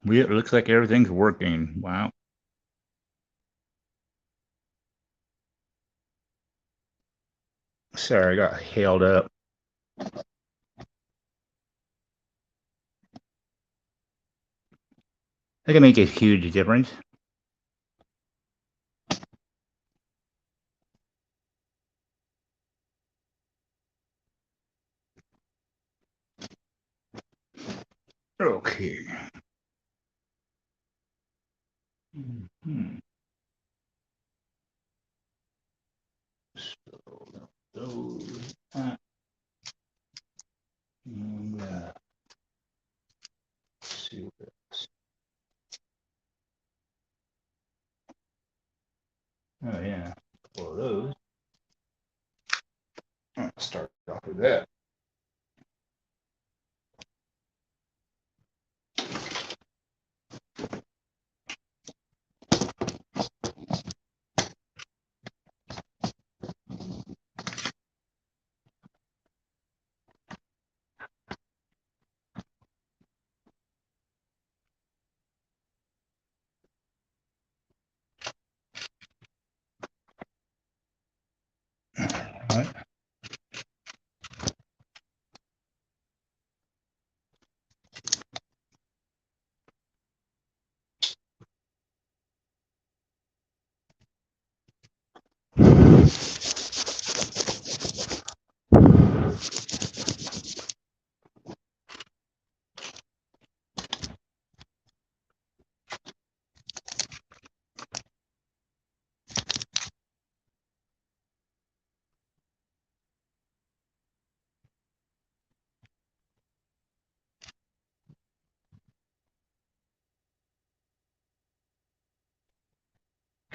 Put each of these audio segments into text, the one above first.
It looks like everything's working. Wow. Sorry, I got held up. That can make a huge difference. Okay. Hmm. So those. And, see this. Oh yeah. For those. I'll start off with that. All right.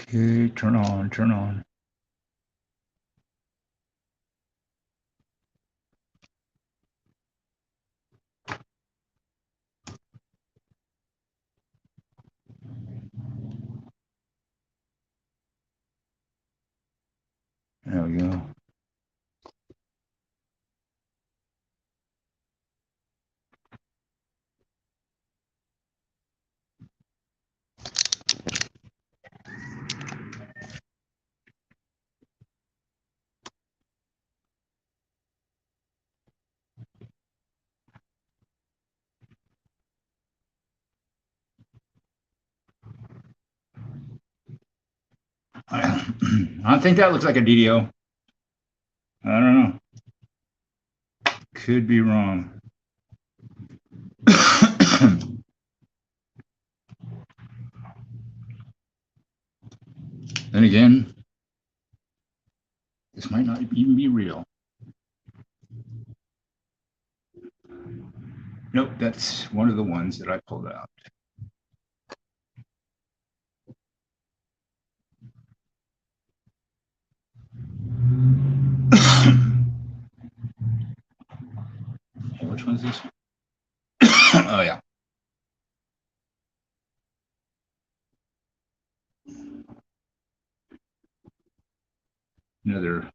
Okay, turn on, turn on. There we go. I think that looks like a DDO. I don't know. Could be wrong. Then again, this might not even be real. Nope, that's one of the ones that I pulled out. Which one's this? Oh, yeah. Another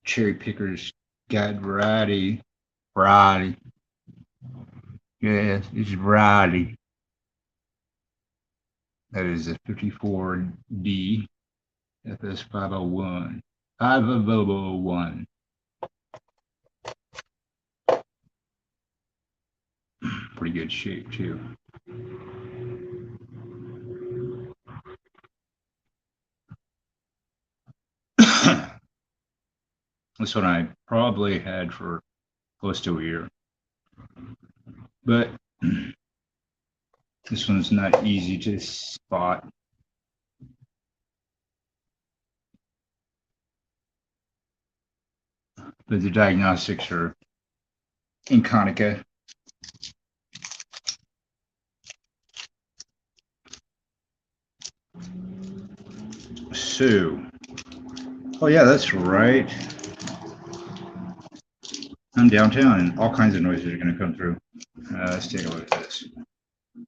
cherry pickers guide variety. Variety. Yes, it's variety. That is a 54D FS 501. 501. Pretty good shape, too. This one I probably had for close to a year. But this one's not easy to spot. But the diagnostics are in Konica. So, oh yeah, that's right. I'm downtown and all kinds of noises are going to come through. Let's take a look at this.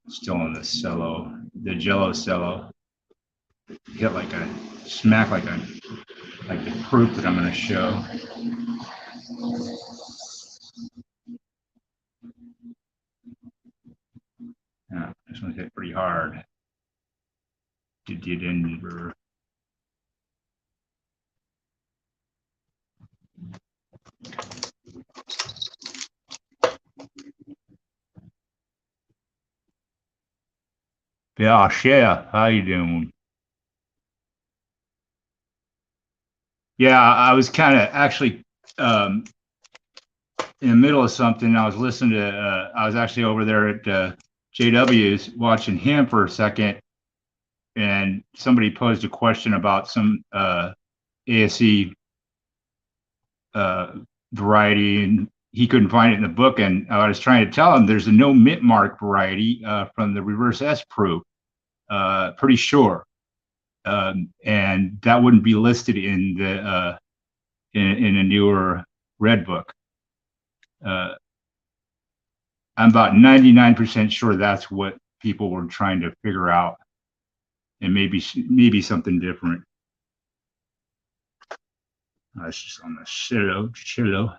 Still on the cello, the Jello cello. Hit like a smack, like the proof that I'm going to show. Yeah, this Denver. Yeah, Shea, how you doing? Yeah, I was kind of actually in the middle of something. I was listening to. I was actually over there at JW's watching him for a second, and somebody posed a question about some ASE uh, variety, and he couldn't find it in the book. And I was trying to tell him there's a no mint mark variety from the reverse S proof. Pretty sure, and that wouldn't be listed in the in a newer red book. Uh, I'm about 99% sure that's what people were trying to figure out, and maybe something different. That's just on the chillo.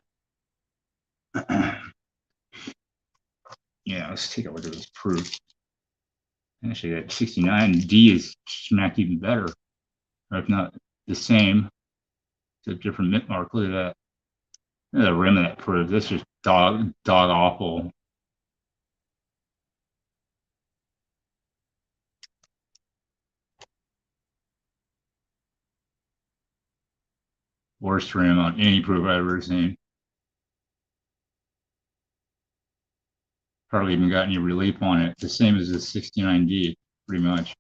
Yeah, let's take a look at this proof. Actually, that 69D is smack even better, or if not the same. It's a different mint mark. Look at that. Look at the rim of that proof. That's just dog awful. Worst rim on any proof I've ever seen. Hardly even got any relief on it. The same as the 69D, pretty much.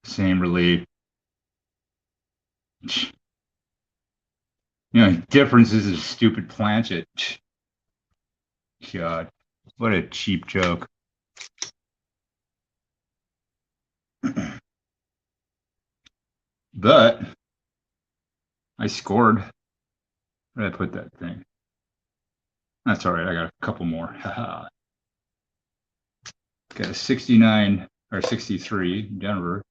Same relief. You know, difference is a stupid planchet. God, what a cheap joke. But I scored. Where did I put that thing? That's all right. I got a couple more. Got a 69 or 63 Denver.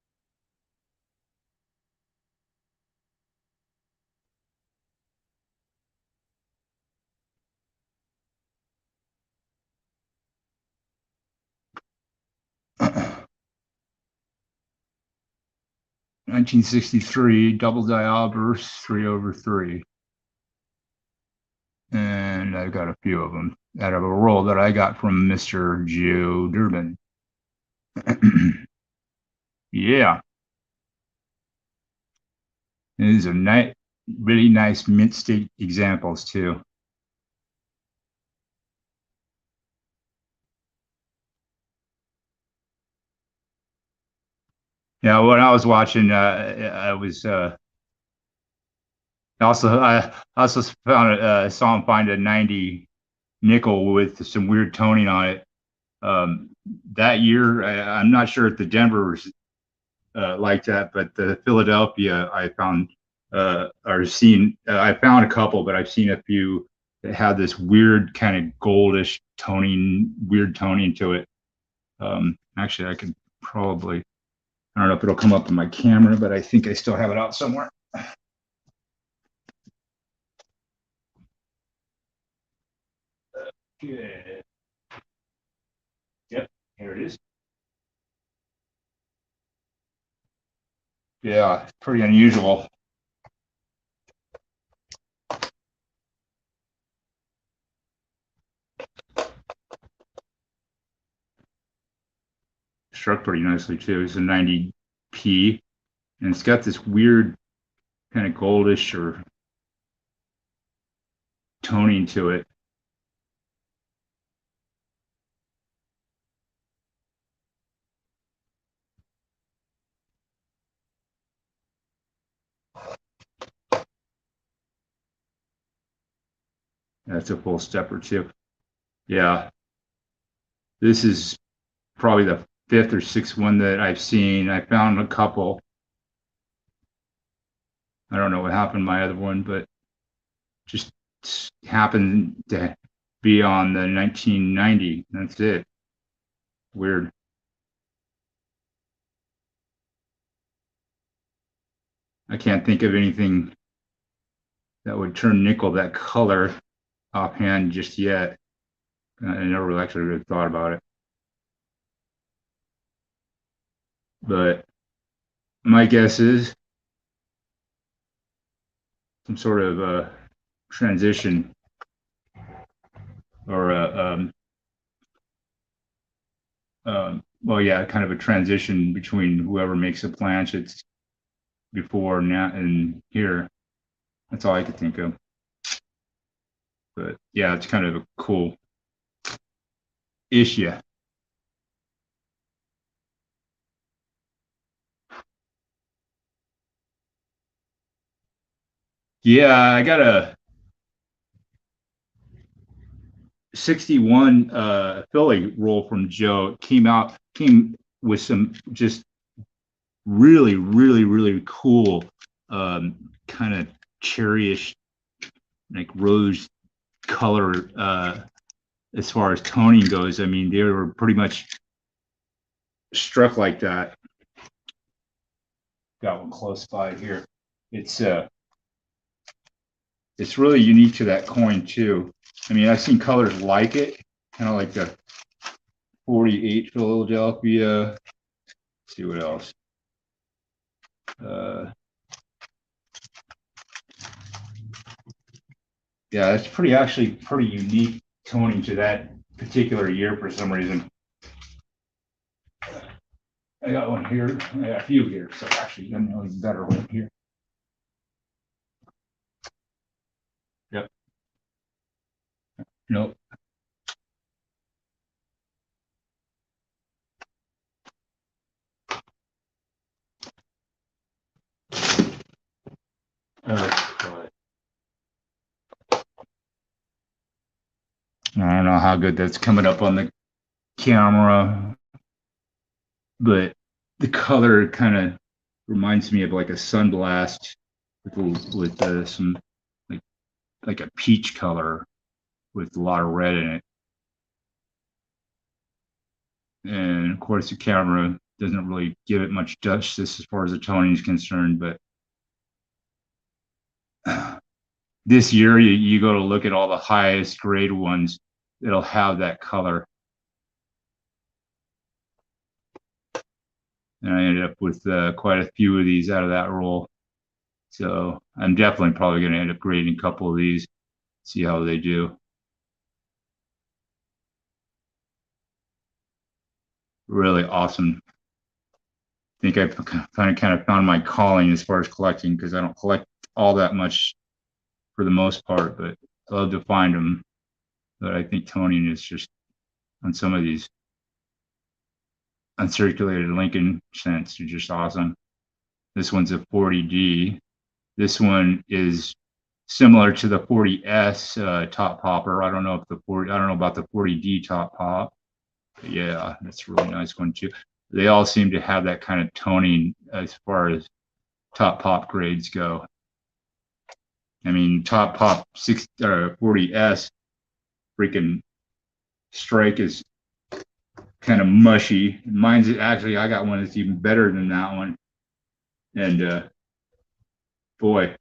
(1963) double diobers 3/3. And I've got a few of them out of a roll that I got from Mr. Joe Durbin. Yeah. And these are really nice mint state examples too. Yeah, when I was watching, I was I also found saw him find a 90 nickel with some weird toning on it. That year, I'm not sure if the Denver was like that, but the Philadelphia I found or seen. I found a couple, but I've seen a few that had this weird kind of goldish toning, weird toning to it. Actually, I could probably. I don't know if it'll come up on my camera, but I think I still have it out somewhere. Good. Yep, here it is. Yeah, pretty unusual. Struck pretty nicely too. It's a 90p, and it's got this weird kind of goldish or toning to it. That's a full step or two. Yeah, this is probably the fifth or sixth one that I've seen. I found a couple. I don't know what happened to my other one, but just happened to be on the 1990. That's it. Weird. I can't think of anything that would turn nickel that color. offhand just yet. I never really actually really thought about it. But my guess is some sort of transition or well, yeah, kind of a transition between whoever makes the planchets before now and here. That's all I could think of. But yeah, it's kind of a cool issue. Yeah, I got a 61 Philly roll from Joe. Came with some just really cool kind of cherryish like rose color as far as toning goes. I mean, they were pretty much struck like that. Got one close by here. It's really unique to that coin too. I mean, I've seen colors like it, kind of like the 48 Philadelphia. Let's see what else. Yeah, it's actually pretty unique toning to that particular year for some reason. I got one here. I got a few here, so actually, I'm really better one here. Yep. Nope. I don't know how good that's coming up on the camera, but the color kind of reminds me of like a sunblast with some like a peach color with a lot of red in it. And of course, the camera doesn't really give it much justice as far as the toning is concerned, but this year you go to look at all the highest grade ones, it'll have that color. And I ended up with quite a few of these out of that roll. So I'm definitely probably going to end up grading a couple of these, see how they do. Really awesome. I think I've kind of found my calling as far as collecting, because I don't collect all that much for the most part, but I love to find them. But I think toning is just on some of these uncirculated Lincoln cents are just awesome. This one's a 40D. This one is similar to the 40S top popper. I don't know about the 40D top pop. But yeah, that's a really nice one too. They all seem to have that kind of toning as far as top pop grades go. I mean, top pop 40S freaking strike is kind of mushy. Mine's actually, I got one that's even better than that one. And boy,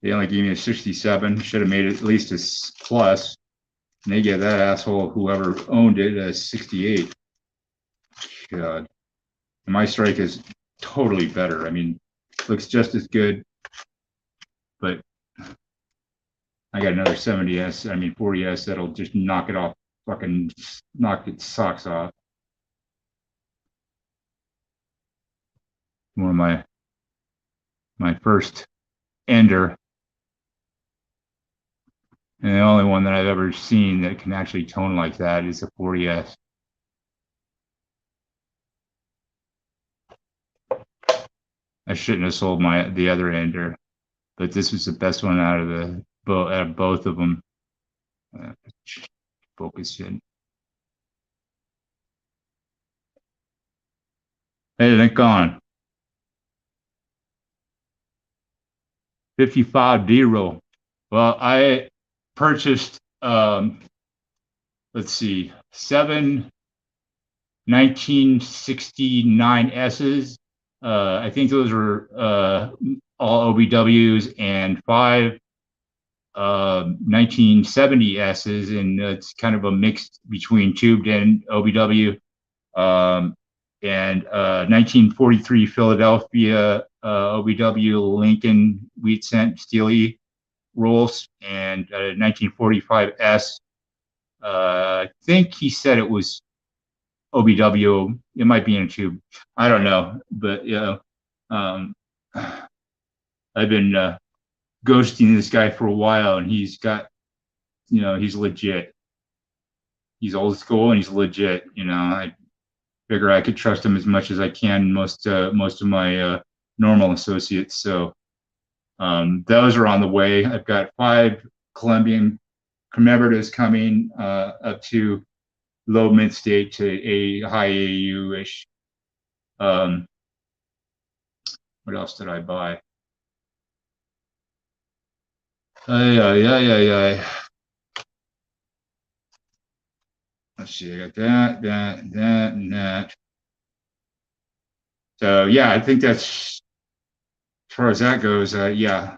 they only gave me a 67. Should have made it at least a plus. And they gave that asshole, whoever owned it, a 68. God. And my strike is totally better. I mean, looks just as good, but I got another 70S, 40S that'll just knock it off, fucking knock its socks off. One of my first ender, and the only one that I've ever seen that can actually tone like that is the 40S. I shouldn't have sold the other ender, but this was the best one out of both of them. Focus in. Hey, they're gone. 55D roll. Well, I purchased, let's see, 7 1969 S's. I think those were all OBWs, and 5 1970 S's, and it's kind of a mix between tubed and OBW. And 1943 Philadelphia OBW Lincoln wheat cent Steely rolls, and 1945 S. I think he said it was OBW. It might be in a tube. I don't know, but yeah, I've been ghosting this guy for a while, and he's got, he's legit. He's old school and he's legit. I figure I could trust him as much as I can. Most of my normal associates. So those are on the way. I've got 5 Colombian commemoratives coming up to low mid state to a high AU ish. What else did I buy? Yeah. Let's see, I got that, and that. So yeah, I think that's, as far as that goes. Yeah.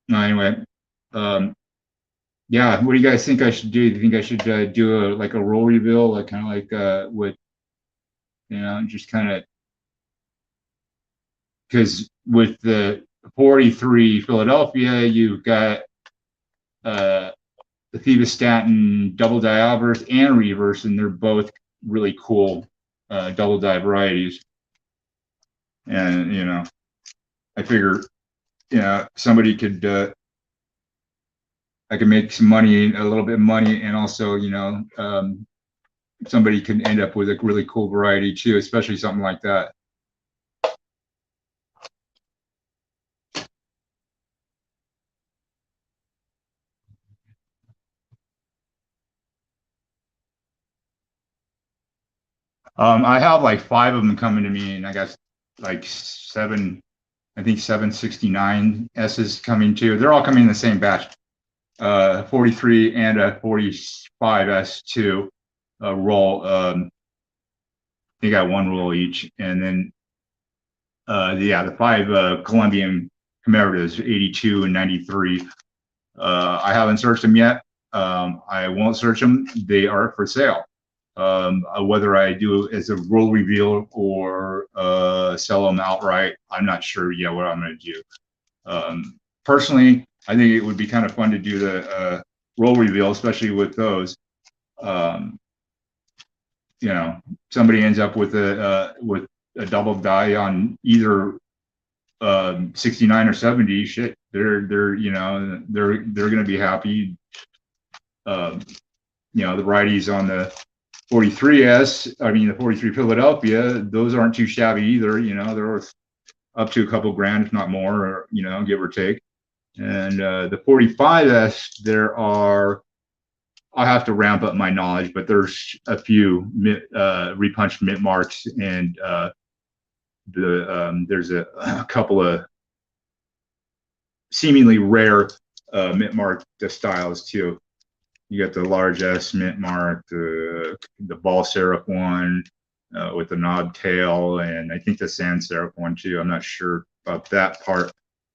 No, anyway. Yeah. What do you guys think I should do? Do you think I should do a roll reveal, like kind of like with, just kind of, because with the 43 Philadelphia, you've got the Fivas-Stanton double dialverse and reverse, and they're both really cool double die varieties. And I figure somebody could I could make some money, a little bit of money, and also somebody can end up with a really cool variety too, especially something like that. I have like 5 of them coming to me, and I got like 7, I think 769 S's coming too. They're all coming in the same batch, 43 and a 45 S2 roll. They got 1 roll each, and then the 5 Colombian commemoratives, 82 and 93. I haven't searched them yet. I won't search them. They are for sale. Whether I do it as a roll reveal or sell them outright, I'm not sure yet what I'm going to do. Personally, I think it would be kind of fun to do the roll reveal, especially with those. Somebody ends up with a double die on either 69 or 70. Shit, they're going to be happy. The varieties on the 43S, the 43 Philadelphia, those aren't too shabby either. They're worth up to a couple grand, if not more, or, give or take. And the 45S, I'll have to ramp up my knowledge, but there's a few repunched mint marks, and there's a couple of seemingly rare mint mark styles too. You got the large S mint mark, the ball serif one with the knob tail, and I think the sans serif one too. I'm not sure about that part,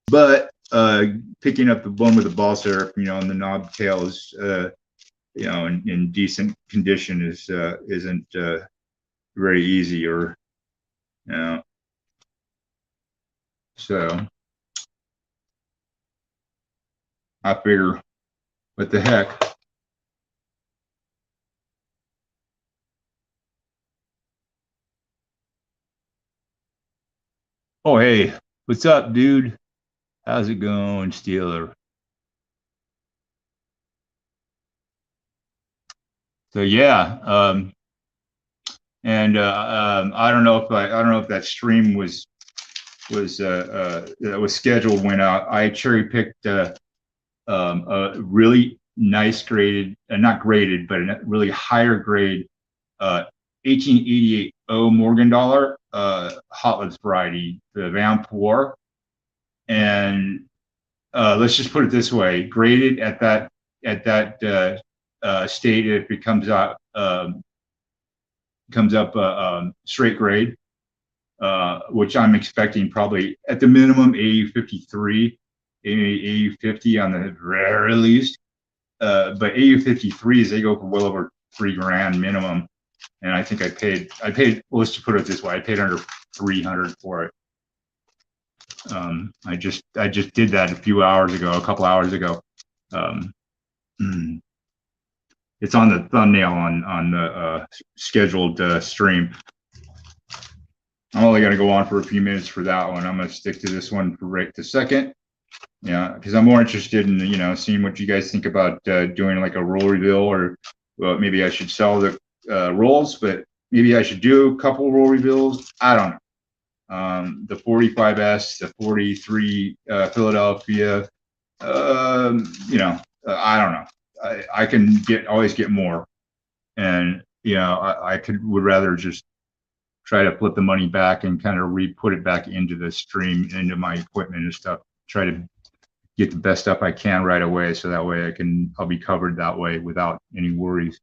but picking up the one with the ball serif, and the knob tail is, in decent condition isn't very easy, or so I figure, what the heck. Oh, hey, what's up, dude? How's it going, Steeler? So yeah, and I don't know if that stream was scheduled when I cherry picked a really nice graded, not graded, but a really higher grade 1888 O Morgan Dollar hot lips variety, the Vamp War. And let's just put it this way: graded at that state, if it comes up straight grade, which I'm expecting probably at the minimum AU 53, AU50 on the very least. But AU53s, they go for well over $3,000 minimum. And I think I paid, well, let's just put it this way, I paid under 300 for it. I just did that a couple hours ago. It's on the thumbnail on the scheduled stream. I'm only going to go on for a few minutes for that one. I'm going to stick to this one for right this second. Yeah, because I'm more interested in, you know, seeing what you guys think about doing like a roll reveal, or well, maybe I should sell the rolls, but maybe I should do a couple roll reveals. I don't know. The 45S, the 43 Philadelphia, you know, I don't know. I can always get more, and you know, I would rather just try to flip the money back and kind of put it back into the stream, into my equipment and stuff. Try to get the best stuff I can right away, so that way I'll be covered that way without any worries.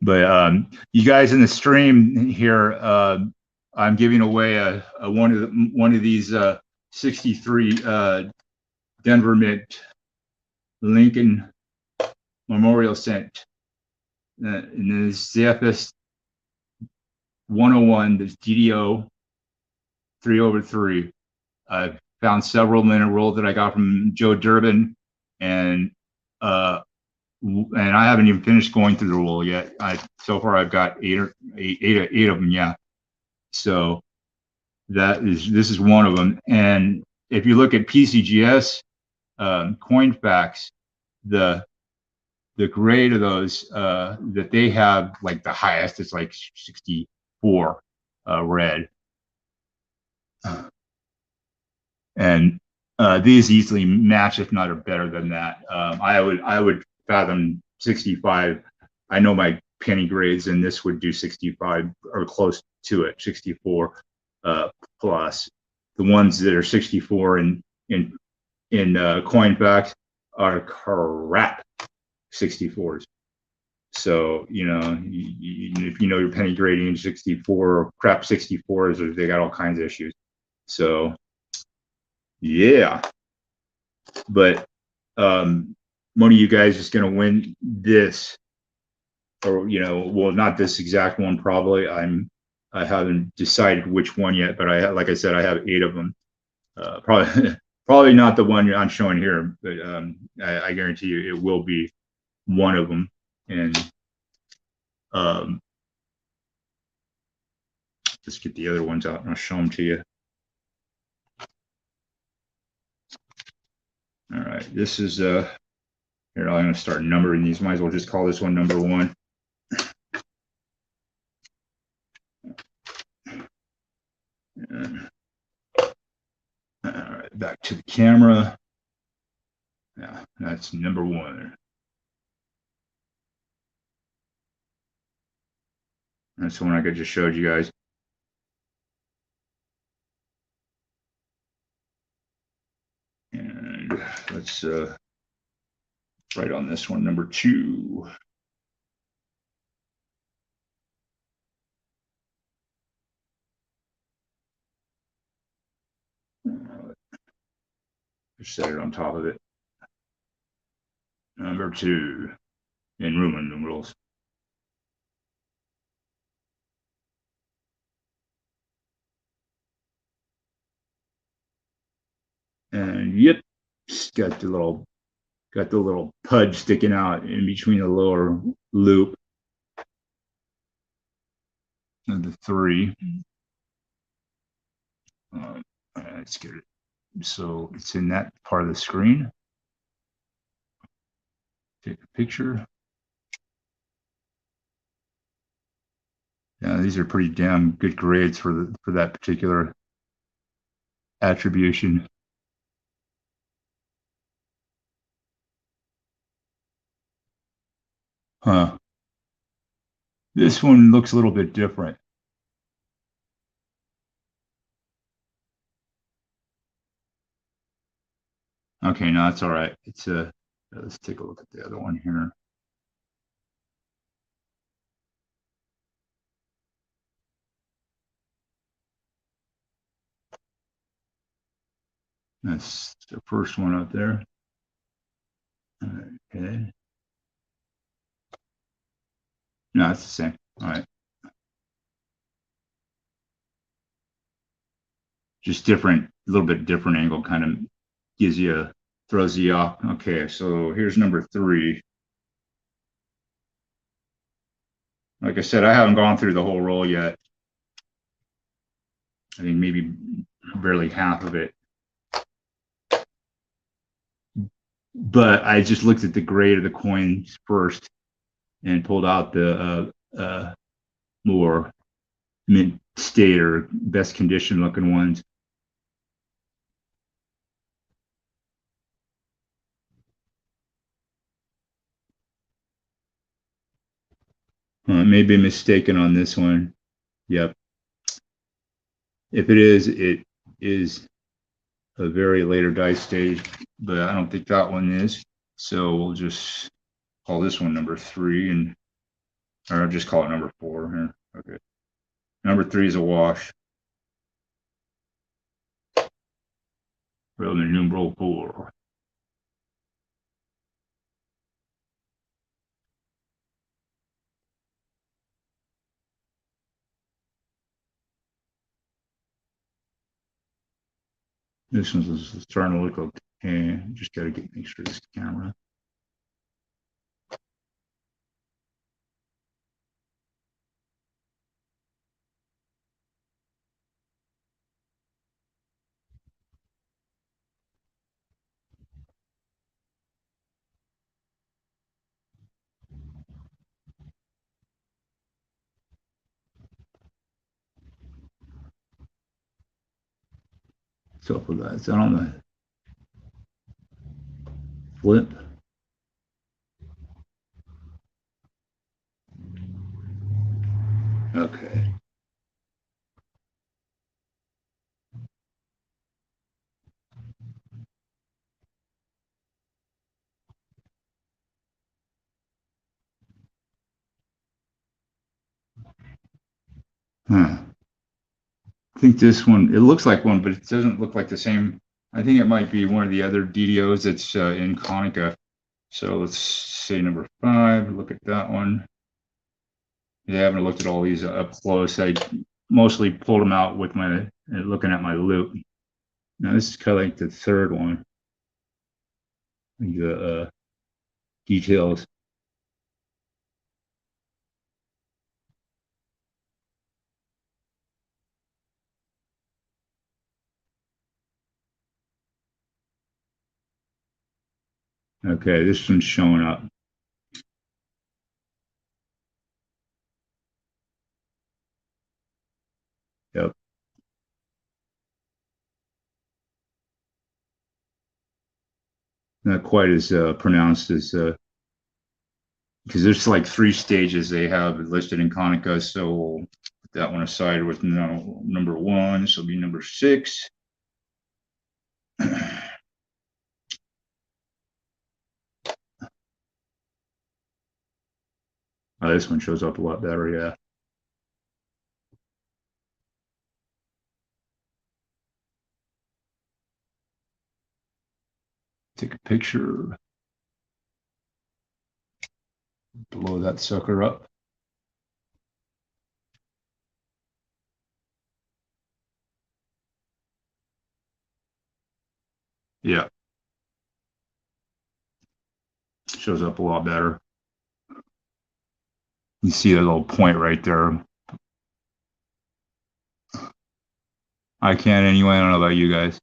But you guys in the stream here, I'm giving away a one of these 63 Denver Mint Lincoln Memorial Cent, and this ZFS 101, this DDO 3/3. I've found several in a roll that I got from Joe Durbin, and I haven't even finished going through the roll yet. So far I've got eight of them. Yeah. So this is one of them. And if you look at PCGS Coinfax, the grade of those that they have, like the highest is like 64 red. And these easily match, if not are better than that. I would fathom 65. I know my penny grades, and this would do 65 or close to it, 64 plus. The ones that are 64 in Coinfax are crap 64s. So, you know, if you know your penny grading 64 or crap 64s, they got all kinds of issues. So, yeah. But one of you guys is going to win this, or, you know, well, not this exact one, probably. I haven't decided which one yet, but like I said, I have 8 of them. Probably not the one I'm showing here, but I guarantee you it will be one of them. And let's get the other ones out and I'll show them to you. All right, this is here. I'm going to start numbering these. Might as well just call this one number 1. And, all right, back to the camera. Yeah, that's number 1. That's the one I just showed you guys. And let's write on this one, number 2. Just set it on top of it. Number 2 in Roman numerals. And yep, got the little pudge sticking out in between the lower loop of the 3. Let's get it. So it's in that part of the screen. Take a picture. Yeah, these are pretty damn good grades for that particular attribution. Huh. This one looks a little bit different. Okay, no, that's all right. It's let's take a look at the other one here. That's the first one up there. Okay. No, it's the same. All right. Just different, a little bit different angle, kind of gives you a, throws you off. Okay, so here's number 3. Like I said, I haven't gone through the whole roll yet. I mean, maybe barely half of it. But I just looked at the grade of the coins first and pulled out the more mint state or best condition looking ones. May be mistaken on this one. Yep. If it is a very later die stage, but I don't think that one is. So we'll just call this one number 3, and or I'll just call it number 4 here. Okay. Number 3 is a wash. Roman numeral 4. This one's starting to look okay. Just got to make sure this camera. So for that, is that on the flip? Okay. Huh. I think this one, it looks like one, but it doesn't look like the same. I think it might be one of the other DDOs that's in Konica. So let's say number 5. Look at that one. Yeah, I haven't looked at all these up close. I mostly pulled them out with my looking at my loop. Now this is kind of like the third one. The details. Okay, this one's showing up. Yep. Not quite as pronounced as because there's like 3 stages they have listed in Konica. So we'll put that one aside with number 1. This will be number 6. Oh, this one shows up a lot better. Yeah. Take a picture. Blow that sucker up. Yeah. Shows up a lot better. You see that little point right there. I can't anyway. I don't know about you guys.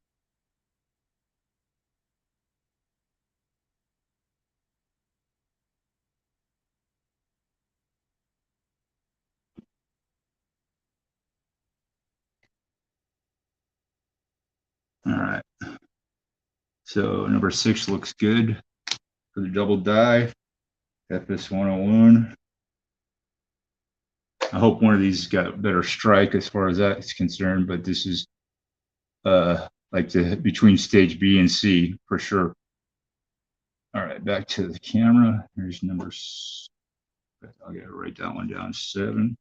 All right. So number 6 looks good for the double die. FS 101. I hope one of these got better strike as far as that is concerned, but this is like the between stage B and C for sure. All right, back to the camera. Here's numbers. I'll gotta write that one down. 7.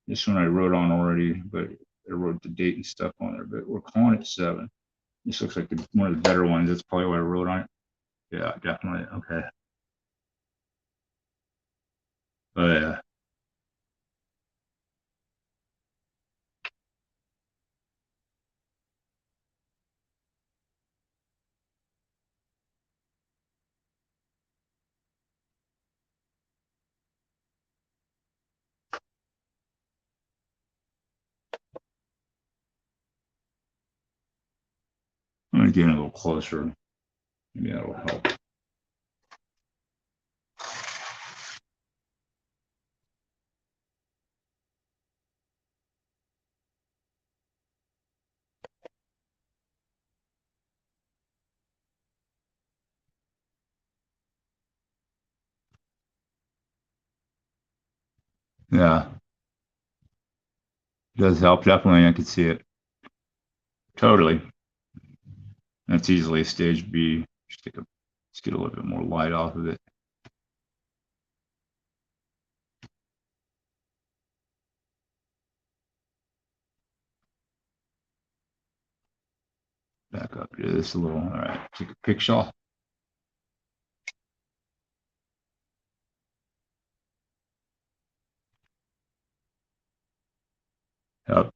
This one I wrote on already, but I wrote the date and stuff on there. But we're calling it 7. This looks like one of the better ones. That's probably what I wrote on it. Yeah, definitely. Okay. But I'm gonna get a little closer. Maybe that'll help. Yeah, it does help. Definitely, I can see it. Totally. That's easily a stage B. Let's get a little bit more light off of it. Back up to this a little. All right, take a picture. Yep.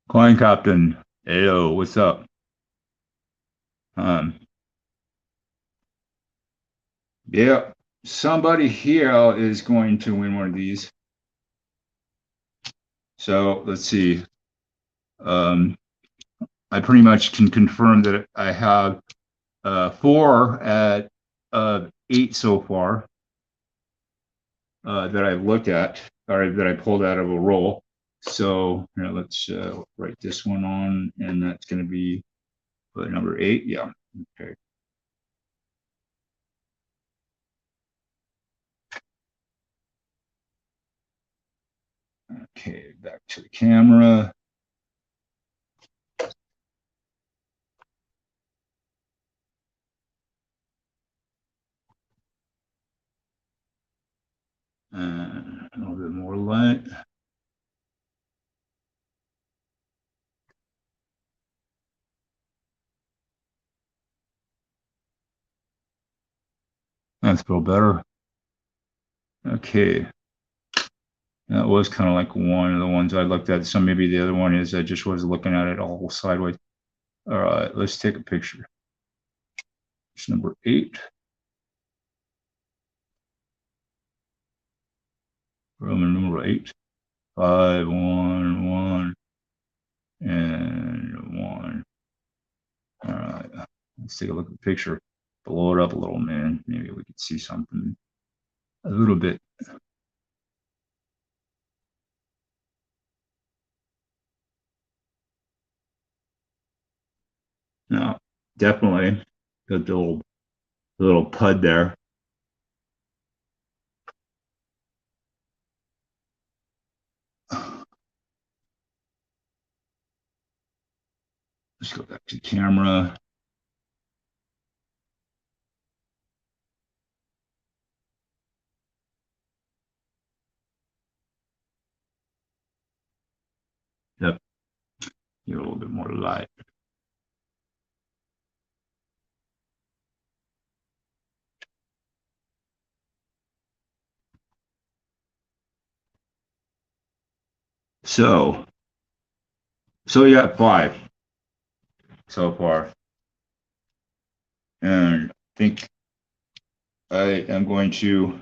Coin Captain. Heyo, what's up? Um, yeah, somebody here is going to win one of these. So let's see. Um, I pretty much can confirm that I have 4 at 8 so far that I've looked at, or that I pulled out of a roll. So let's write this one on, and that's going to be number 8. Yeah. Okay. Okay, back to the camera. And a little bit more light. That's a little better. Okay. That was kind of like one of the ones I looked at. So maybe the other one is I just was looking at it all sideways. All right, let's take a picture. It's number 8. Roman numeral 8. 5, 1, 1, and 1. All right, let's take a look at the picture. Blow it up a little, man. Maybe we could see something a little bit. No, definitely got the little pud there. Let's go back to the camera. Yep, get a little bit more light. So you got 5 so far, and I think I am going to.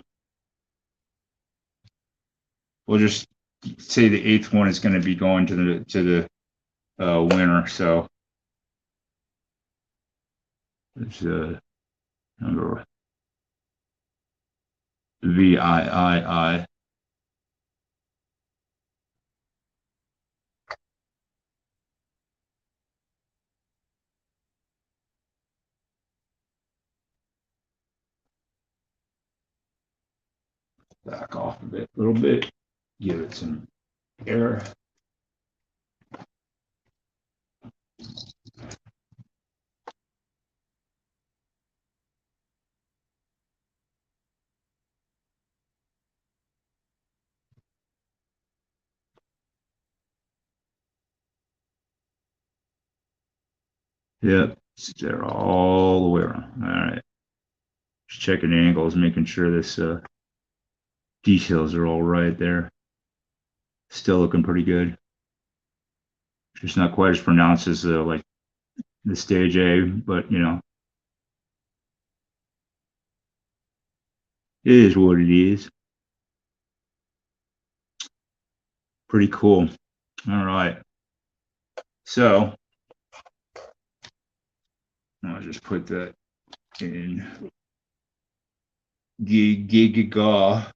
We'll just say the 8th one is going to be going to the winner. So it's number VIII. Back off a little bit, give it some air. Yep, it's there all the way around. All right. Just checking angles, making sure this details are all right there. Still looking pretty good. Just not quite as pronounced as like the stage A, but you know, it is what it is. Pretty cool. All right. So I'll just put that in Giga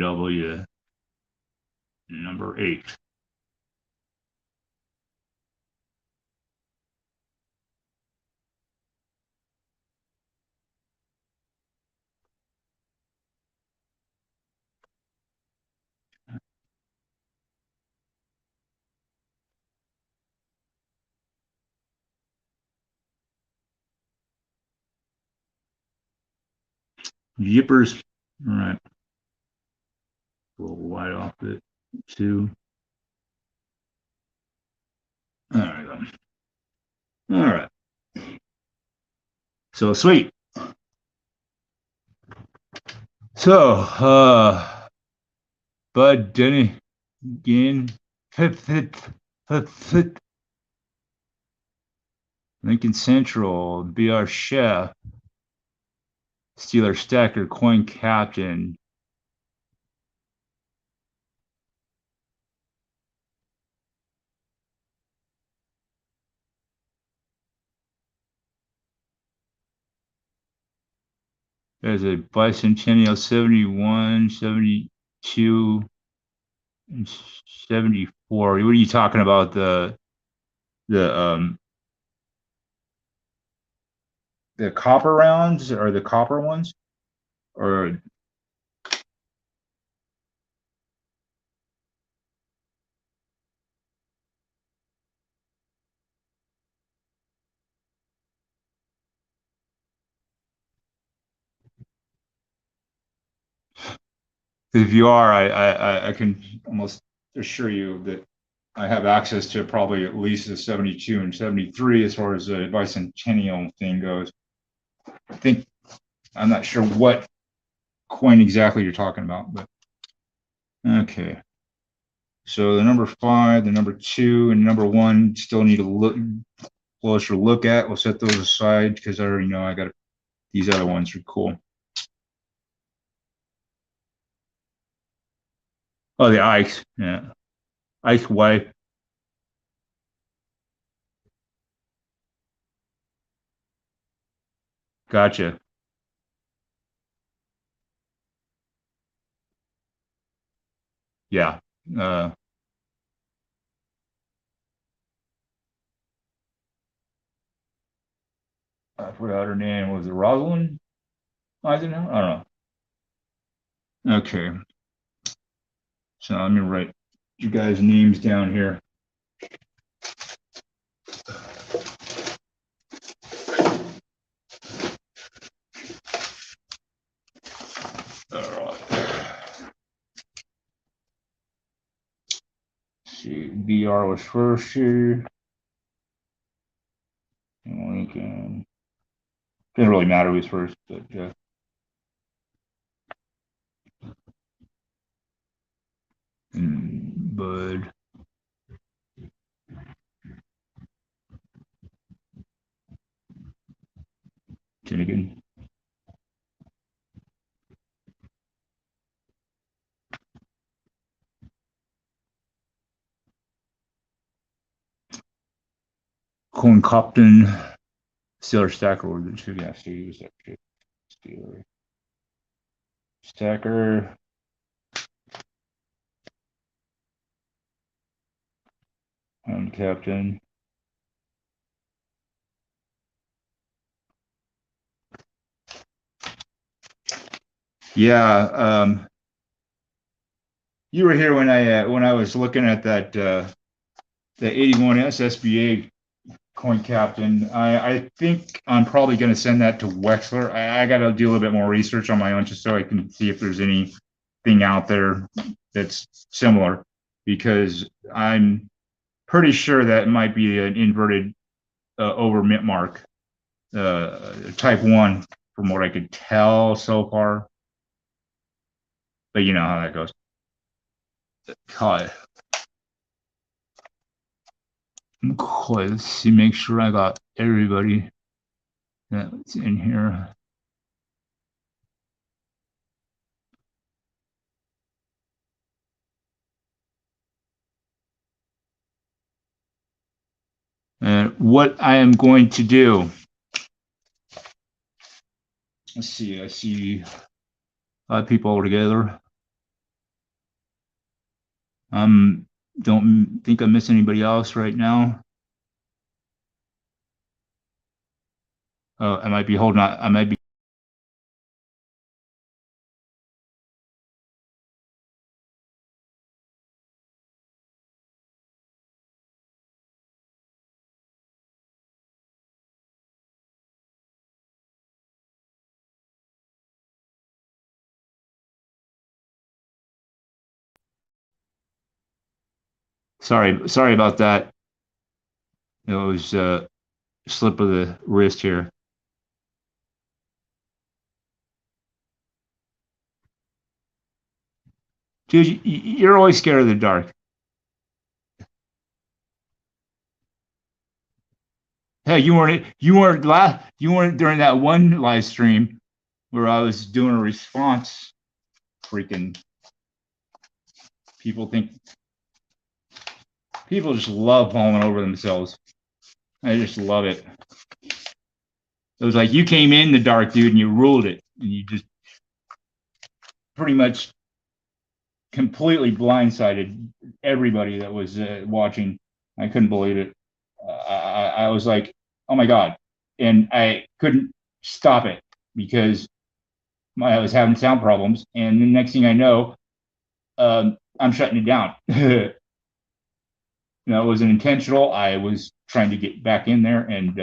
W number 8. Yippers. All right. A little wide off it too. All right. All right. So sweet. So, Bud Denny again. Lincoln Central, be our chef. Steeler Stacker, coin captain. There's a bicentennial 71, 72, and 74. What are you talking about? The the copper rounds or the copper ones? Or if you are, I can almost assure you that I have access to probably at least the 72 and 73 as far as the bicentennial thing goes. I think I'm not sure what coin exactly you're talking about, but okay. So the number 5, the number 2, and number 1 still need a look closer look at. We'll set those aside because I already know I got these other ones are cool. Oh, the Ike's, yeah, Ike's wife. Gotcha. Yeah. I forgot her name. Was it Rosalind Eisenhower? I don't know. Okay. So let me write you guys' names down here. All right. See, BR was first here. And Lincoln. Didn't really matter who's first, but Bud. Finnegan. Coin Copton. Steeler Stacker were the two. Yeah, Steeler Stacker. And Captain. Yeah, you were here when I was looking at that the 81 SSBA coin captain. I think I'm probably going to send that to Wexler. I got to do a little bit more research on my own just so I can see if there's any thing out there that's similar, because I'm pretty sure that it might be an inverted over mint mark, type 1, from what I could tell so far. But you know how that goes. God. Okay, let's see, make sure I got everybody that's in here. And what I am going to do, let's see, I see 5 people all together. Don't think I miss anybody else right now. I might be holding on. I might be. Sorry about that. It was a slip of the wrist here. Dude, you're always scared of the dark. Hey, you weren't during that one live stream where I was doing a response. Freaking people just love falling over themselves. I just love it. It was like you came in the dark, dude, and you ruled it, and you just pretty much completely blindsided everybody that was watching. I couldn't believe it. I was like, oh my God. And I couldn't stop it because I was having sound problems. And the next thing I know, I'm shutting it down. It wasn't intentional. I was trying to get back in there and,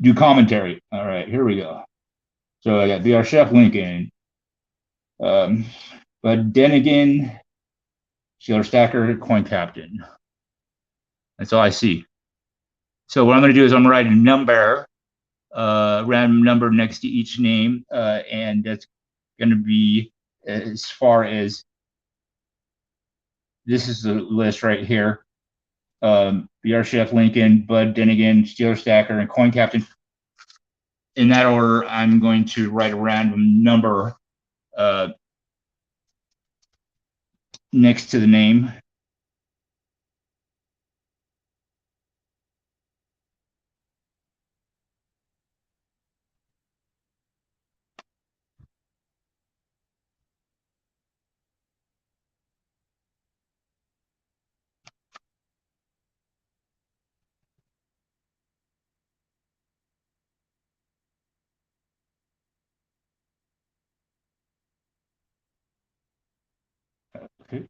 do commentary. All right, here we go. So I got BR Chef Lincoln, but then again, Sheeler Stacker, Coin Captain. That's all I see. So what I'm going to do is I'm going to write a number, random number next to each name, and that's going to be as far as this is the list right here. BR Chef Lincoln, Bud Dennigan, Steeler Stacker, and Coin Captain. In that order, I'm going to write a random number next to the name. Okay.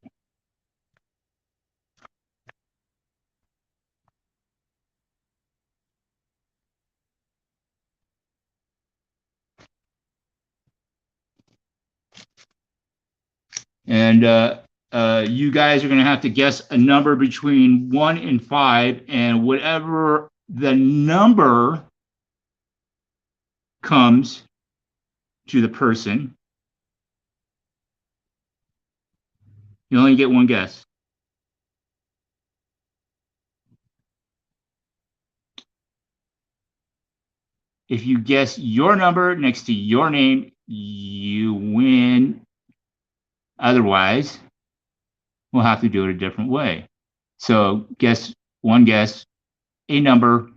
And you guys are going to have to guess a number between 1 and 5, and whatever the number comes to the person, you only get one guess. If you guess your number next to your name, you win. Otherwise, we'll have to do it a different way. So guess a number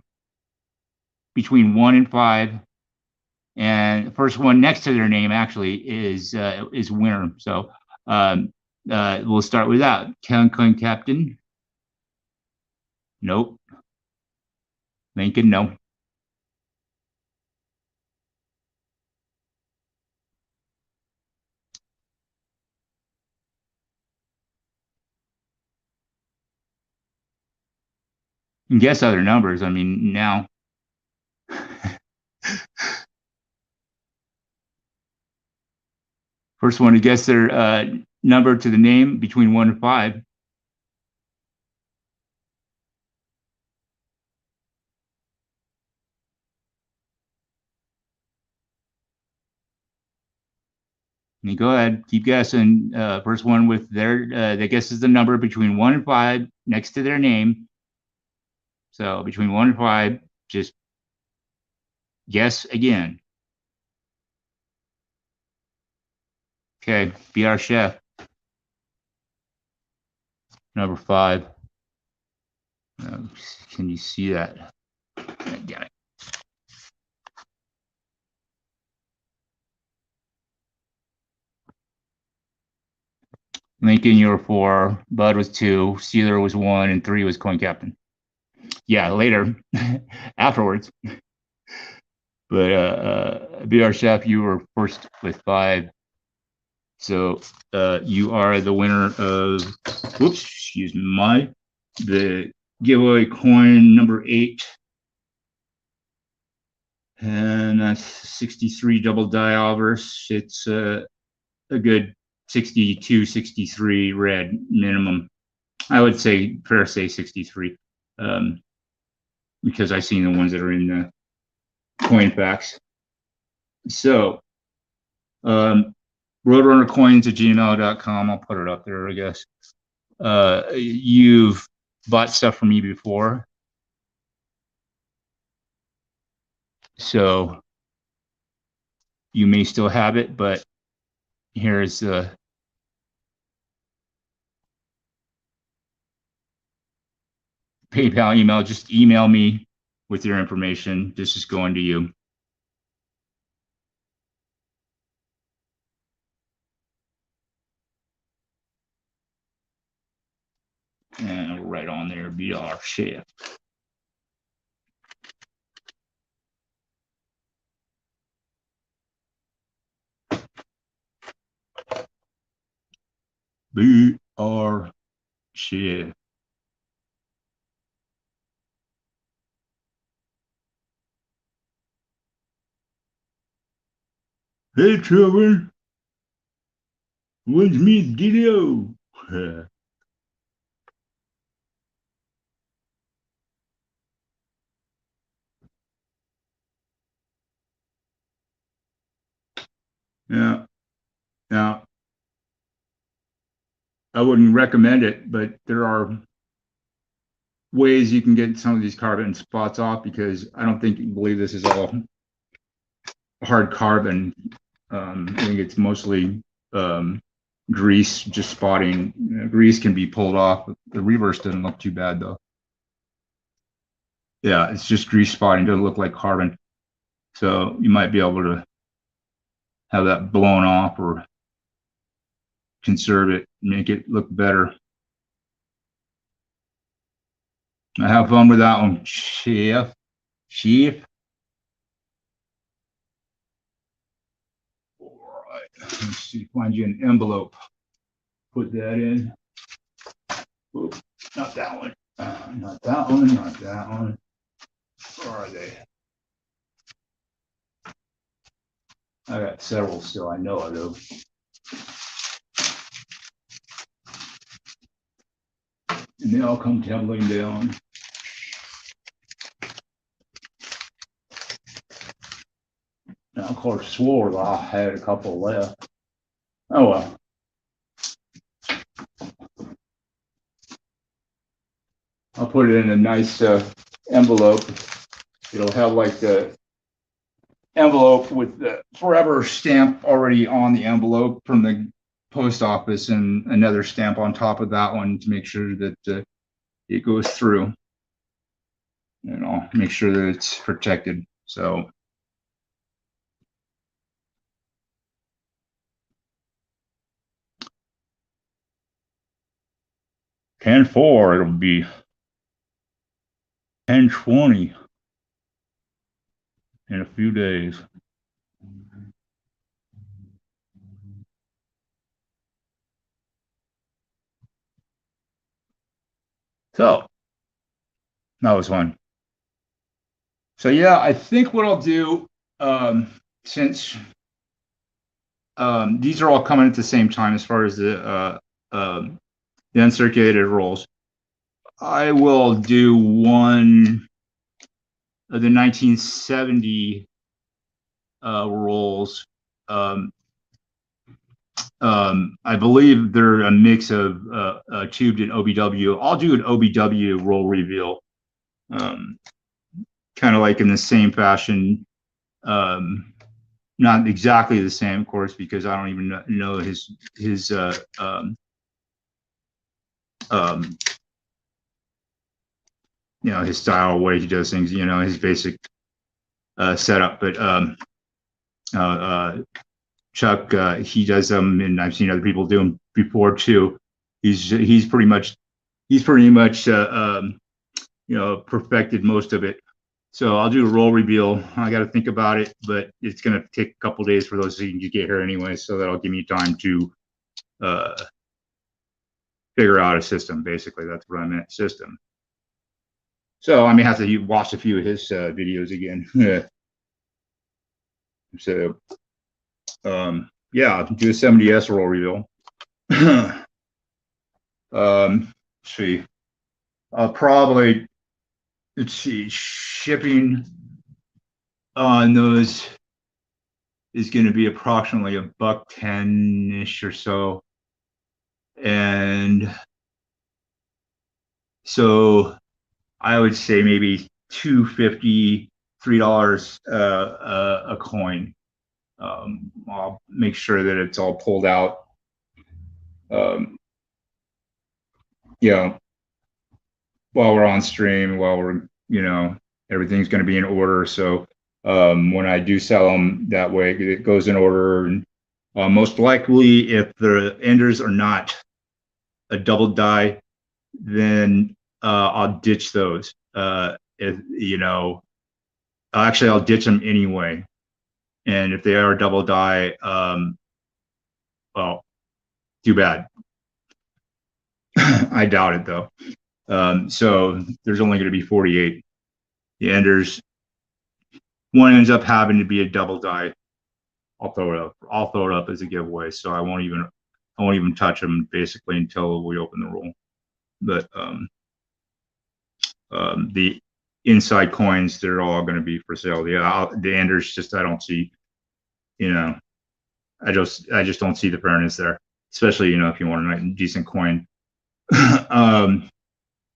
between 1 and 5, and the first one next to their name actually is winner. So we'll start with that. Coin Captain. Nope. Lincoln, no. You can guess other numbers. I mean, now. First one to guess their number to the name between 1 and 5. You go ahead, keep guessing. First one with their that guesses the number between 1 and 5 next to their name. So between 1 and 5, just guess again. Okay, be our chef. Number 5. Can you see that? Damn it. Lincoln, you were 4. Bud was 2. Steeler was 1, and 3 was coin captain. Yeah, later, afterwards. But be our chef, you were first with 5. So you are the winner of, whoops, excuse me, the giveaway coin number 8. And that's 63 double die obverse. It's a good 62, 63 red minimum. I would say, fair to say 63, because I've seen the ones that are in the coin packs. So, roadrunnercoins@gmail.com. I'll put it up there, I guess. You've bought stuff from me before. So you may still have it, but here's the PayPal email. Just email me with your information. This is going to you. And right on there, be our chef. Be our chef. Hey, children. When's me Didio? Yeah. Now, I wouldn't recommend it, but there are ways you can get some of these carbon spots off, because I don't think you believe this is all hard carbon. I think it's mostly grease, just spotting. Grease can be pulled off. The reverse doesn't look too bad though. Yeah, it's just grease spotting. Doesn't look like carbon. So you might be able to have that blown off or conserve it, make it look better. I have fun with that one, chef. Chef. All right, let's see, find you an envelope. Put that in. Oops, not that one. Not that one. Not that one. Where are they? I got several still. I know I do. And they all come tumbling down. Now, of course, swore I had a couple left. Oh well. I'll put it in a nice envelope. It'll have like the envelope with the forever stamp already on the envelope from the post office, and another stamp on top of that one to make sure that it goes through. And I'll make sure that it's protected. So $10.4, it'll be $10.20 in a few days. So that was fun. So yeah, I think what I'll do, since these are all coming at the same time as far as the uncirculated rolls. I will do one of the 1970 rolls. I believe they're a mix of tubed and OBW. I'll do an OBW roll reveal, kind of like in the same fashion. Not exactly the same, of course, because I don't even know his you know, his style, way he does things, you know, his basic setup. But Chuck, he does them, and I've seen other people do them before too. He's pretty much you know, perfected most of it. So I'll do a roll reveal. I got to think about it, but it's going to take a couple days for those to get here anyway. So that'll give me time to figure out a system. Basically, that's what I meant, system. So I may have to watch a few of his videos again. So yeah, do a 70S roll reveal. Let's see. Probably, let's see, shipping on those is going to be approximately $110-ish or so. And so I would say maybe $2.50, $3 a coin. I'll make sure that it's all pulled out. You know, while we're on stream, while we're, you know, everything's going to be in order. So when I do sell them that way, it goes in order. And most likely, if the enders are not a double die, then I'll ditch those. If, you know, actually, I'll ditch them anyway. And if they are a double die, well, too bad. I doubt it though. So there's only going to be 48. The enders, one ends up having to be a double die. I'll throw it up. I'll throw it up as a giveaway. So I won't even touch them basically until we open the roll. But the inside coins, they're all going to be for sale. The enders, just I don't see. You know, I just don't see the fairness there, especially, you know, if you want a decent coin.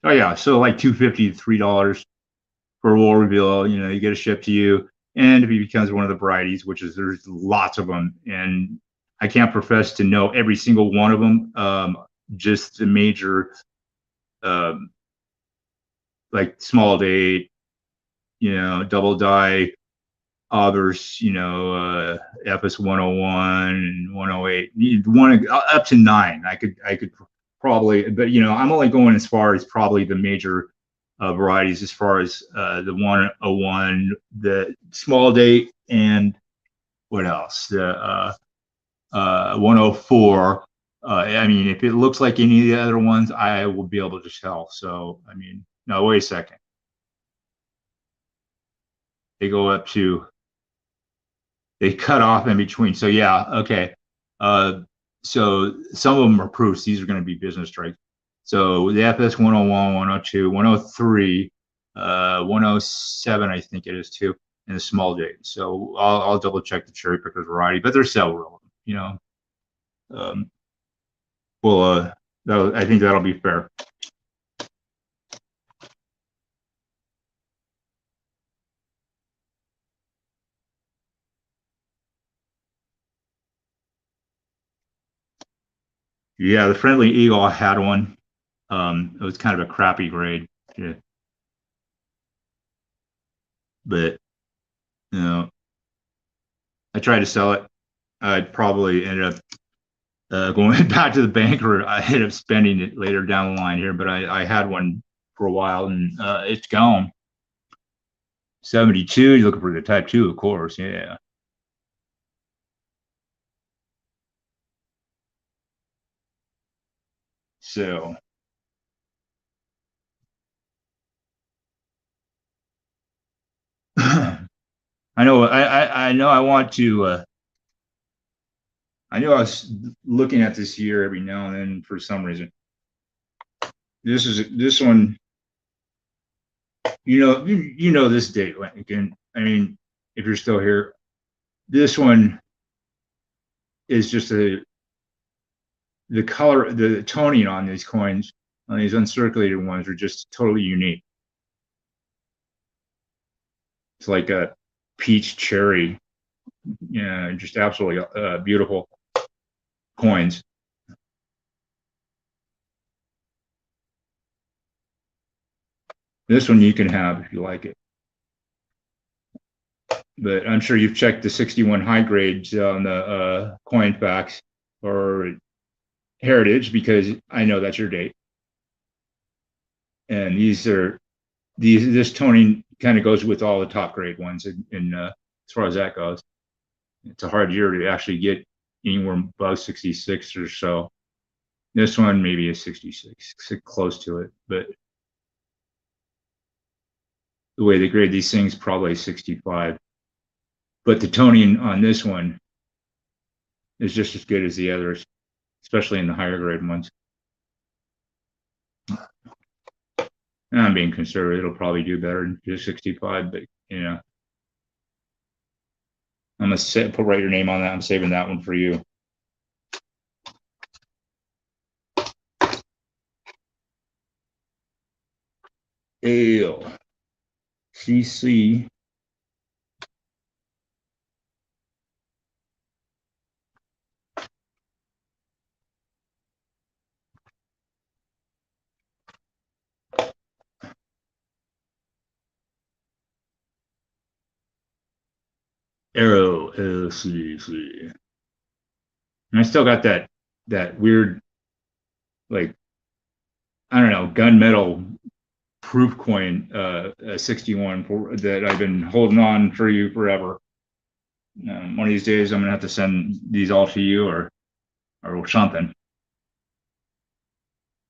Oh yeah, so like $2.50 to $3 for a roll reveal. You know, you get it shipped to you, and if he becomes one of the varieties, which is there's lots of them, and I can't profess to know every single one of them. Just the major, like small date, you know, double die, others, you know, FS 101 and 108, one up to 9. I could probably, but you know, I'm only going as far as probably the major varieties, as far as the 101, the small date, and what else? The 104. I mean, if it looks like any of the other ones, I will be able to tell. So, I mean, no, wait a second. They go up to, they cut off in between. So yeah, okay. So some of them are proofs. These are going to be business strikes. So the FS 101, 102, 103, 107, I think it is too, and the small date. So I'll double check the cherry picker variety, but there's several of them, you know. Well, I think that'll be fair. Yeah, the Friendly Eagle had one. It was kind of a crappy grade. Yeah. But, you know, I tried to sell it. I probably ended up going back to the bank, or I ended up spending it later down the line here. But I had one for a while, and it's gone. 72, you're looking for the Type 2, of course. Yeah. So I know I know I want to, I knew I was looking at this year every now and then for some reason. This one, you know this date, Lincoln. I mean, if you're still here, this one is just the color, the toning on these coins, on these uncirculated ones, are just totally unique. It's like a peach cherry, yeah, just absolutely beautiful coins. This one you can have if you like it. But I'm sure you've checked the 61 high grades on the coin facts or heritage, because I know that's your date. And this toning kind of goes with all the top grade ones as far as that goes. It's a hard year to actually get anywhere above 66 or so. This one maybe a 66, close to it, but the way they grade these things, probably 65. But the toning on this one is just as good as the others, especially in the higher grade ones. And I'm being conservative. It'll probably do better than just 65, but I'm gonna write your name on that. I'm saving that one for you. LCC. Arrow LCC. And I still got that weird, like, I don't know, gunmetal proof coin, 61 that I've been holding on for you forever. One of these days I'm gonna have to send these all to you or something.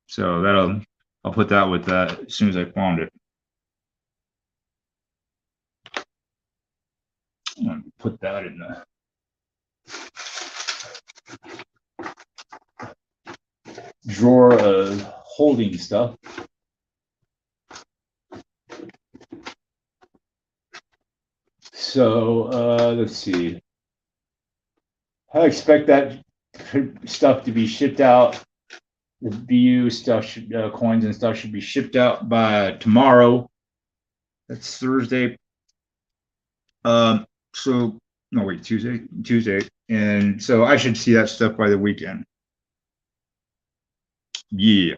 So I'll put that with that as soon as I found it. I'm gonna put that in the drawer of holding stuff. So let's see. I expect that stuff to be shipped out. The BU stuff, coins and stuff, should be shipped out by tomorrow. That's Thursday. So no, wait, Tuesday, and so I should see that stuff by the weekend. Yeah.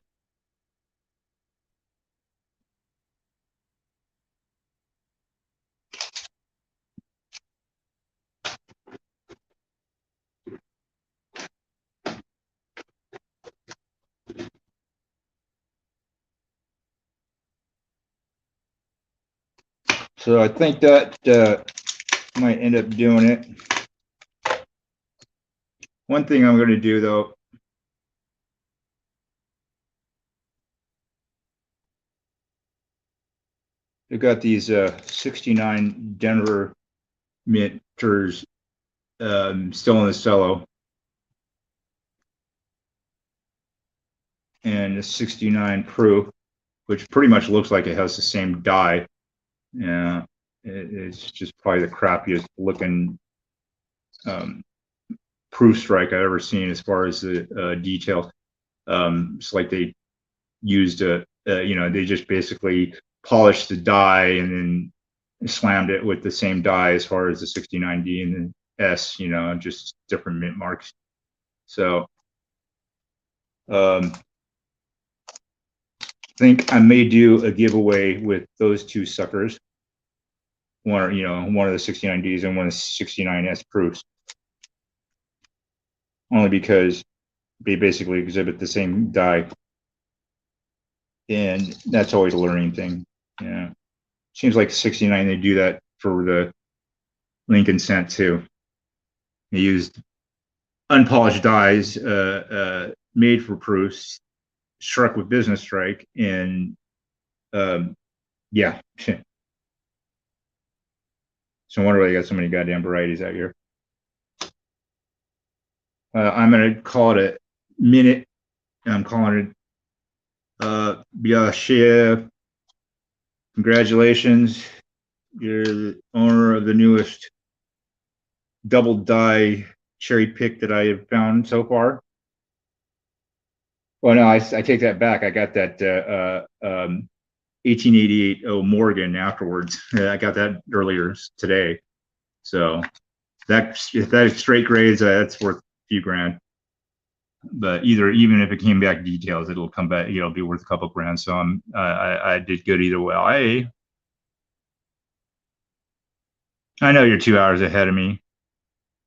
So I think that might end up doing it. One thing I'm going to do, though, I've got these 69 Denver minters still in the cello, and the 69 proof, which pretty much looks like it has the same die. Yeah, it's just probably the crappiest looking proof strike I've ever seen as far as the detail. It's like they used they just basically polished the die and then slammed it with the same die as far as the 69D and the S, just different mint marks. So I think I may do a giveaway with those two suckers. One of the 69Ds and one of the 69S proofs. Only because they basically exhibit the same die. And that's always a learning thing. Yeah. Seems like 69, they do that for the Lincoln cent too. They used unpolished dies made for proofs, struck with business strike, and yeah. So I wonder why they got so many goddamn varieties out here. I'm going to call it a minute. I'm calling it Biashia. Congratulations. You're the owner of the newest double die cherry pick that I have found so far. Well, no, I take that back. I got that 1888 Morgan afterwards. I got that earlier today. So if that is straight grades, that's worth a few grand. But even if it came back details, it'll come back. It'll be worth a couple grand. So I did good either way. I know you're 2 hours ahead of me.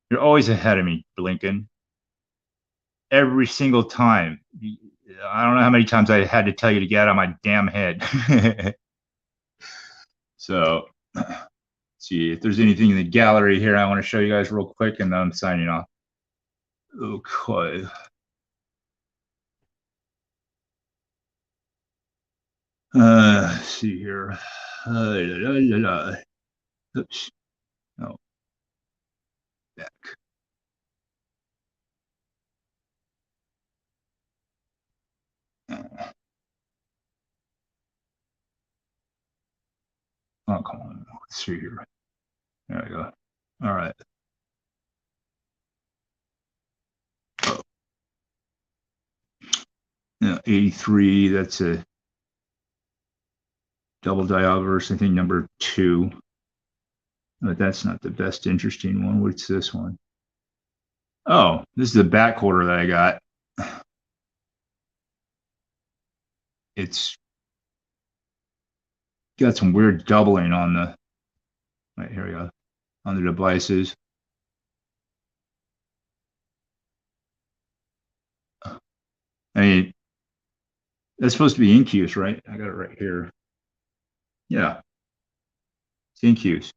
You're always ahead of me, Blinken. Every single time. I don't know how many times I had to tell you to get out of my damn head. So, let's see if there's anything in the gallery here I want to show you guys real quick, and then I'm signing off. Okay. Let's see here. Oops. Oh, back. Oh, come on. Let's see here. There we go. All right. Oh. Yeah, 83. That's a double die obverse, I think number 2. But that's not the best interesting one. What's this one? Oh, this is the back quarter that I got. It's got some weird doubling on the, right here we go, on the devices. I mean, that's supposed to be incuse, right? I got it right here. Yeah, it's incuse.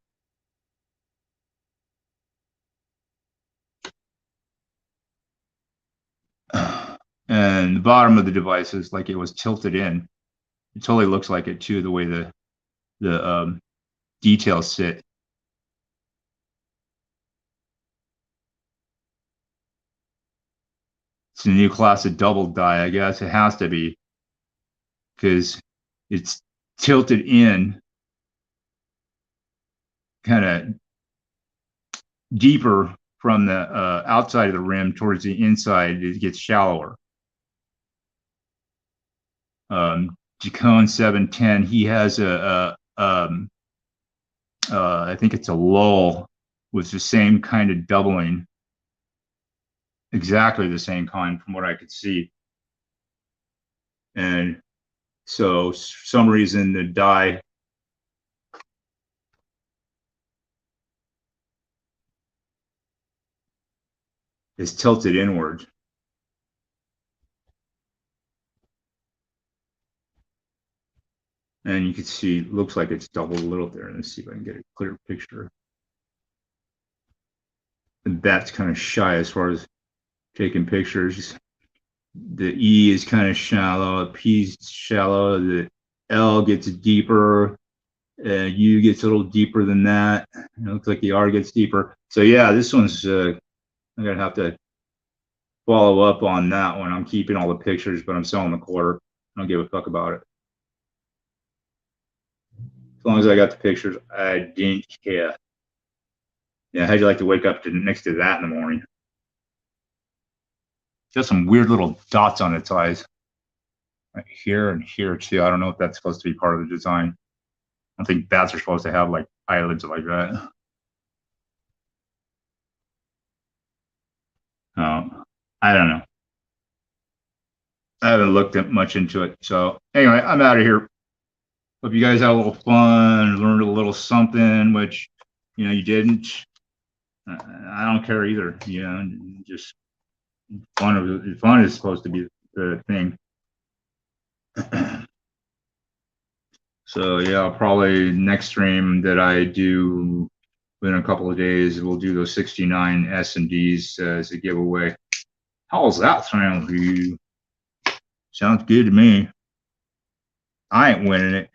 And the bottom of the device is like it was tilted in. It totally looks like it too, the way the details sit. It's a new class of double die, I guess. It has to be, because it's tilted in kind of deeper from the outside of the rim towards the inside. It gets shallower. Jacone 710, he has I think it's a lull with the same kind of doubling, exactly the same kind from what I could see. And so for some reason the die is tilted inward. And you can see, looks like it's doubled a little there. Let's see if I can get a clear picture. And that's kind of shy as far as taking pictures. The E is kind of shallow, P is shallow, the L gets deeper, U gets a little deeper than that. It looks like the R gets deeper. So yeah, this one's, I'm gonna have to follow up on that one. I'm keeping all the pictures, but I'm selling the quarter. I don't give a fuck about it. As long as I got the pictures, I didn't care. Yeah, how'd you like to wake up next to that in the morning? Got some weird little dots on its eyes. Right here and here too. I don't know if that's supposed to be part of the design. I don't think bats are supposed to have like eyelids like that. I don't know. I haven't looked much into it. So anyway, I'm out of here. Hope you guys had a little fun, learned a little something, which you didn't. I don't care either. Just fun. Fun is supposed to be the thing. So yeah, probably next stream that I do in a couple of days, we'll do those 69 S and Ds as a giveaway. How's that sound for you? Sounds good to me. I ain't winning it.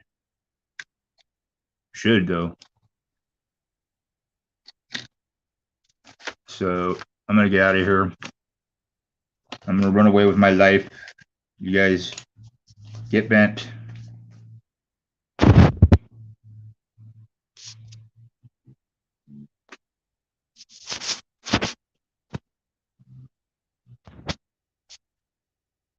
Should though. So I'm gonna get out of here. I'm gonna run away with my life. You guys get bent.